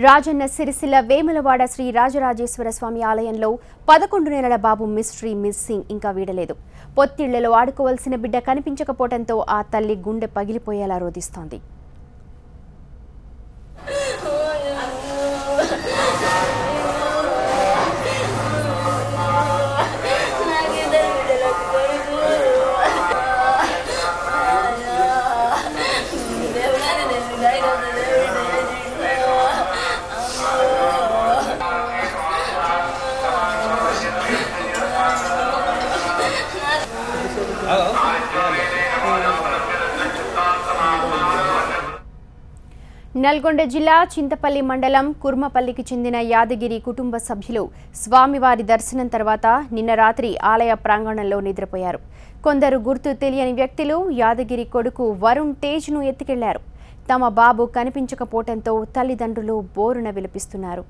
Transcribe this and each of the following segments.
రాజన్న సిరిసిల్ల వేములవాడ శ్రీ రాజరాజేశ్వర స్వామి ఆలయంలో 11 నెలల బాబు mystery missing ఇంకా వీడలేదు. పొత్తిళ్లలో ఆడుకోవాల్సిన బిడ్డ కనిపించకపోవడంతో ఆ తల్లి గుండె పగిలిపోయేలా రోదిస్తోంది. నల్గొండ జిల్లా చింతపల్లి మండలం కుర్మపల్లికి చెందిన యాదగిరి కుటుంబ సభ్యులు స్వామివారి దర్శనం తర్వాత నిన్న రాత్రి ఆలయ ప్రాంగణంలో నిద్రపోయారు. కొందరు గుర్తు తెలియని వ్యక్తులు యాదగిరి కొడుకు వరుణ్ తేజ్ను ఎత్తుకెళ్లారు. తమ బాబు కనిపించకపోవడంతో తల్లిదండ్రులు బోరున విలపిస్తున్నారు.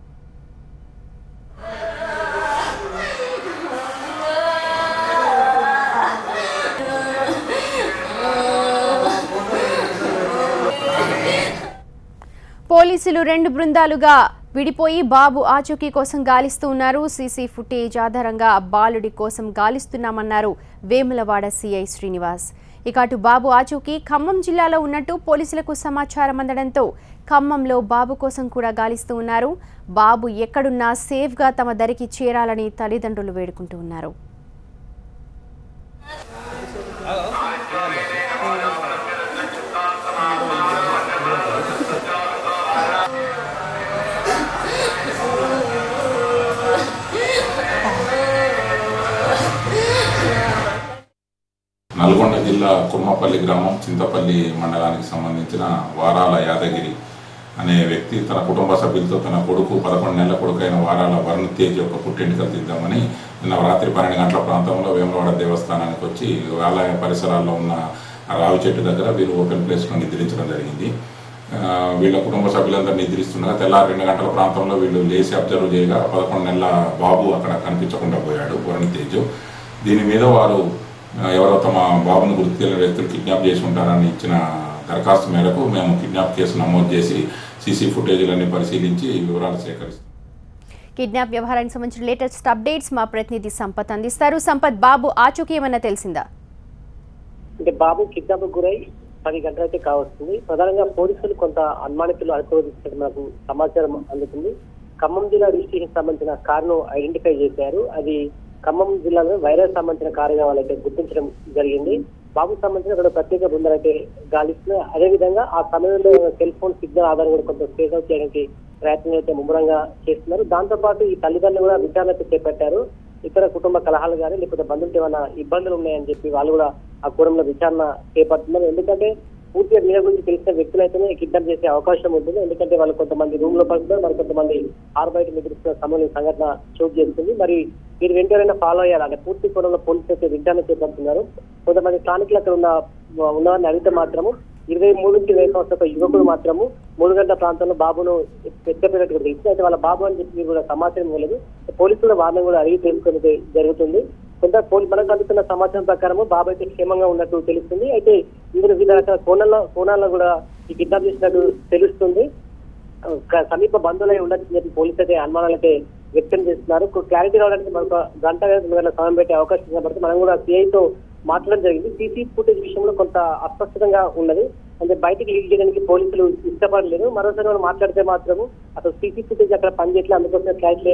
పోలీసులు 2 బృందాలుగా విడిపోయి బాబు ఆచూకీ కోసం గాలిస్తూ ఉన్నారు. సీసీ ఫుటేజ్ ఆధారంగా బాలుడి కోసం గాలిస్తున్నామన్నారు వేములవాడ సీఐ శ్రీనివాస్. ఇక అటు బాబు ఆచూకీ ఖమ్మం జిల్లాలో ఉన్నట్టు పోలీసులకు సమాచారం అందడంతో ఖమ్మంలో బాబు కోసం కూడా గాలిస్తూ ఉన్నారు. బాబు ఎక్కడున్నా సేఫ్గా తమ దరికి చేరాలని తల్లిదండ్రులు వేడుకుంటూ ఉన్నారు. నల్గొండ జిల్లా కుర్మపల్లి గ్రామం చింతపల్లి మండలానికి సంబంధించిన వారాల యాదగిరి అనే వ్యక్తి తన కుటుంబ సభ్యులతో తన కొడుకు 11 నెలల కొడుకైన వారాల వరుణ్ తేజ్ యొక్క పుట్టెంటుకలు తీద్దామని నిన్న రాత్రి 12 గంటల ప్రాంతంలో వేములవాడ దేవస్థానానికి వచ్చి ఆలయ పరిసరాల్లో ఉన్న రావి చెట్టు దగ్గర వీరు ఓపెన్ ప్లేస్లో నిద్రించడం జరిగింది. వీళ్ళ కుటుంబ సభ్యులందరూ నిద్రిస్తుండగా తెల్లారి 2 గంటల ప్రాంతంలో వీళ్ళు లేచి అబ్జర్వ్ చేయగా 11 నెలల బాబు అక్కడ కనిపించకుండా పోయాడు వరుణ్ తేజ్. దీని మీద వారు ఎవరో తమ బాబును గుర్తు తెలియని వ్యక్తులు కిడ్నాప్ చేసి ఉంటారని ఇచ్చిన దరఖాస్తు మేరకు మేము కిడ్నాప్ కేసు నమోదు చేసి సీసీ ఫుటేజీలన్నీ పరిశీలించి వివరాలు సేకరిస్తాం. కిడ్నాప్ వ్యవహారానికి సంబంధించిన లేటెస్ట్ అప్డేట్స్ మా ప్రతినిధి సంపత్ అందిస్తారు. సంపత్, బాబు ఆచూకీ ఏమన్నా తెలిసిందా? అంటే బాబు కిడ్నాప్ గురై 10 గంటలైతే కావస్తుంది. ప్రధానంగా పోలీసులు కొంత అనుమానితులు అనుకోవచ్చినట్టు మనకు సమాచారం అందుతుంది. ఖమ్మం జిల్లా రిజిస్ట్రేషన్ సంబంధించిన కారును ఐడెంటిఫై చేశారు. అది ఖమ్మం జిల్లాలో వైరస్ సంబంధించిన కారుగా వాళ్ళైతే గుర్తించడం జరిగింది. బాబుకు సంబంధించిన ఇక్కడ ప్రత్యేక బృందాలు అయితే గాలిస్తున్నాయి. అదేవిధంగా ఆ సమయంలో సెల్ ఫోన్ సిగ్నల్ ఆధారం కూడా కొంత స్పేస్ అవుట్ చేయడానికి ప్రయత్నం అయితే ముమ్మరంగా చేస్తున్నారు. దాంతోపాటు ఈ తల్లిదండ్రులు కూడా విచారణ చేపట్టారు. ఇతర కుటుంబ కలహాలు కానీ లేకపోతే బంధువులకి ఏమైనా ఇబ్బందులు ఉన్నాయని చెప్పి వాళ్ళు కూడా ఆ కోణంలో విచారణ చేపడుతున్నారు. ఎందుకంటే పూర్తిగా వీళ్ళ గురించి తెలిసిన వ్యక్తులైతేనే కిడ్నాప్ చేసే అవకాశం ఉంటుంది. ఎందుకంటే వాళ్ళు కొంతమంది రూమ్ లో పడుతున్నారు, మరి కొంతమంది ఆరుబయట నిద్రిస్తున్న సమయంలో సంఘటన చోటు చేస్తుంది. మరి వీరు వెంటనే ఫాలో అయ్యారు. అంటే పూర్తి కోణంలో పోలీసులు అయితే విచారణ చేపడుతున్నారు. కొంతమంది స్థానికులు అక్కడ ఉన్నవారిని అడిగితే మాత్రము 23 నుంచి 20 సంవత్సరాల యువకుడు మాత్రము 3 గంటల ప్రాంతంలో బాబును ఎత్తపోయినట్టు తెలిసింది. అయితే వాళ్ళ బాబు అని చెప్పి కూడా సమాచారం ఇవ్వలేదు. పోలీసుల వారిని కూడా అడిగి తెలుసుకునేది జరుగుతుంది. కొంత మనకు అందుతున్న సమాచారం ప్రకారము బాబు అయితే క్షేమంగా ఉన్నట్టు తెలుస్తుంది. అయితే ఇందులో వివిధ రకాల కోణాల్లో కూడా ఈ కిడ్నాప్ చేసినట్టు తెలుస్తుంది. సమీప బంధువులై ఉండొచ్చు చెప్పి పోలీసు అయితే అనుమానాలైతే వ్యక్తం చేస్తున్నారు. క్లారిటీ రావడానికి మనకు గంట సమయం పెట్టే అవకాశం కనబడుతుంది. మనం కూడా సిఐతో మాట్లాడడం జరిగింది. సీసీ ఫుటేజ్ విషయంలో కొంత అస్పష్టంగా ఉన్నది. అంటే బయటికి లీక్ చేయడానికి పోలీసులు ఇష్టపడలేదు. మరోసారి మనం మాట్లాడితే మాత్రము అసలు సీసీ ఫుటేజ్ అక్కడ పనిచేయట్లేదు, అందుకోసం క్లారిటీ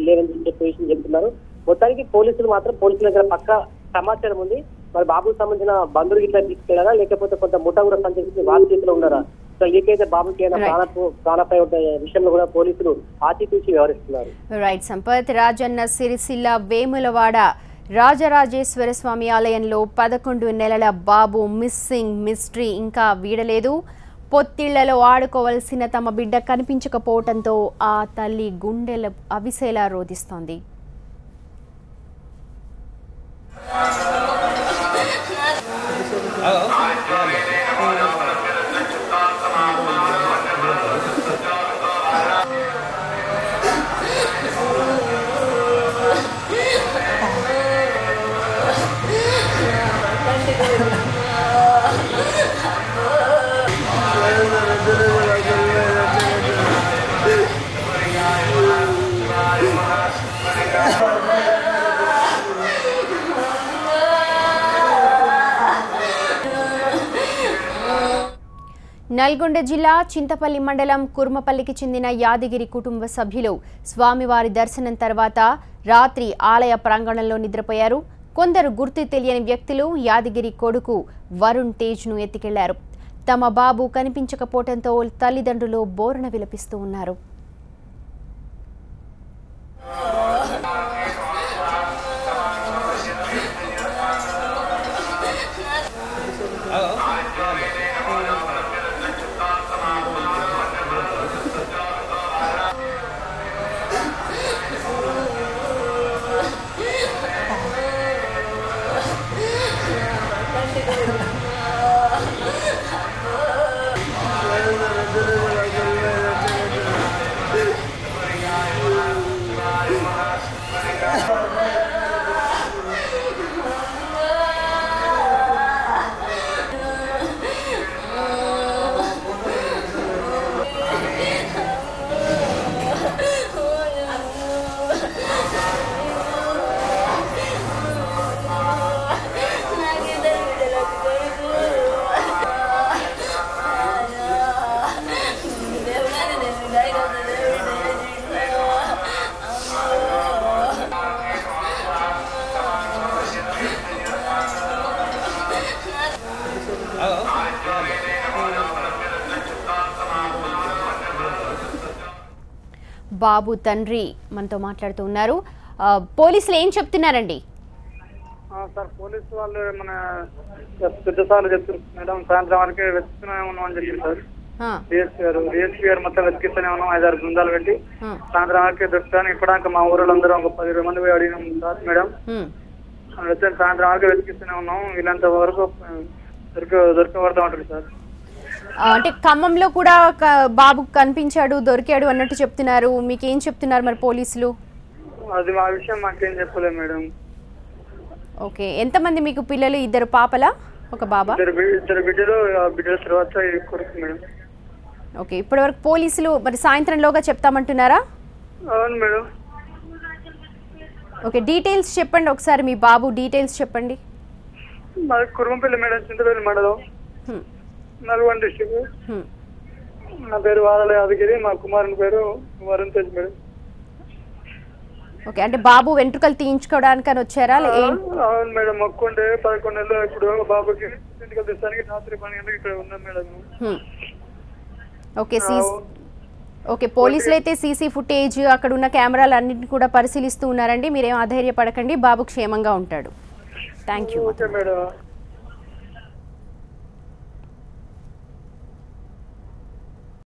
లేదని చెప్పే విషయం చెప్తున్నారు. మొత్తానికి పోలీసుల దగ్గర పక్కా సమాచారం ఉంది. మరి బాబుకు సంబంధించిన బంధువులు ఇట్లా తీసుకెళ్లారా లేకపోతే కొంత ముఠా కూడా సంచరించి వాళ్ళ చేతిలో ఉన్నారా? సో ఏకైతే బాబుకి ప్రాణపై ఉండే విషయంలో కూడా పోలీసులు ఆచితూచి వ్యవహరిస్తున్నారు. రైట్ సంపత్. రాజన్న సిరిసిల్ల వేములవాడ రాజరాజేశ్వర స్వామి ఆలయంలో 11 నెలల బాబు మిస్సింగ్ మిస్టరీ ఇంకా వీడలేదు. పొత్తిళ్లలో ఆడుకోవలసిన తమ బిడ్డ కనిపించకపోవడంతో ఆ తల్లి గుండెల అవిసేలా రోదిస్తోంది. నల్గొండ జిల్లా చింతపల్లి మండలం కుర్మపల్లికి చెందిన యాదగిరి కుటుంబ సభ్యులు స్వామివారి దర్శనం తర్వాత రాత్రి ఆలయ ప్రాంగణంలో నిద్రపోయారు. కొందరు గుర్తు తెలియని వ్యక్తులు యాదగిరి కొడుకు వరుణ్ తేజ్ను ఎత్తుకెళ్లారు. తమ బాబు కనిపించకపోవడంతో తల్లిదండ్రులు బోరున విలపిస్తూ ఉన్నారు. బాబు తండ్రి మనతో మాట్లాడుతూ ఉన్నారు. పోలీసులు ఏం చెప్తున్నారండి? సార్ పోలీసు వాళ్ళు మన పెద్ద సార్లు చెప్తున్నారు మేడం, సాయంత్రం వరకే వెతుకుతూనే ఉన్నాం అని చెప్పారు సార్. డిఎస్పీ గారు మొత్తం వెతికిస్తూనే ఉన్నాం, 5-6 బృందాలు పెట్టి సాయంత్రం వరకే దొరుకుతాను. ఇప్పటిదాకా మా ఊళ్ళందరూ ఒక 10 మంది పోయి అడిగినాం సార్ మేడం. వచ్చాను సాయంత్రం వరకు వెతికిస్తూనే ఉన్నాం. వీళ్ళంత వరకు దొరకబడతా ఉంటారు సార్. అంటే ఖమ్మంలో కూడా బాబు కనిపించాడు, దొరికాడు అన్నట్టు చెప్తున్నారు. మీకేం చెప్తున్నారు మరి పోలీసులు? అది మా విషయం మాకేం చెప్పలేదు మేడం. ఓకే, ఎంతమంది మీకు పిల్లలు? 2 పాపలా, ఒక బాబా? 2 బిడ్డలు. బిడ్డల తర్వాత కొడుకు మేడం. ఓకే, ఇప్పటి వరకు పోలీసులు మరి సాయంత్రంలోగా చెప్తామంటున్నారా? అవును మేడం. ఓకే, డీటెయిల్స్ చెప్పండి ఒకసారి, మీ బాబు డీటెయిల్స్ చెప్పండి. మాది కుర్మంపల్లి మేడం, చింతపల్లి మండలం, నల్గొండ డిస్ట్రిక్ట్. నా పేరు వారాల యాదగిరి, మా కుమారుని పేరు వరుణ్ తేజ్ మేడం. ఓకే, అంటే బాబు వెంట్రుకలు తీయించుకోవడానికి అని వచ్చారా? అవును మేడం, మొక్కుంటే 11 నెలలు. ఇప్పుడు బాబుకి వెంట్రుకలు తీస్తానికి రాత్రి 12 గంటలకు ఇక్కడ ఉన్నాం మేడం. ఓకే, ఓకే, పోలీసులు అయితే సీసీ ఫుటేజ్, అక్కడ ఉన్న కెమెరాలు అన్నింటినీ కూడా పరిశీలిస్తూ ఉన్నారండి. మీరేం అధైర్యపడకండి, బాబు క్షేమంగా ఉంటాడు. Thank you. Okay madam.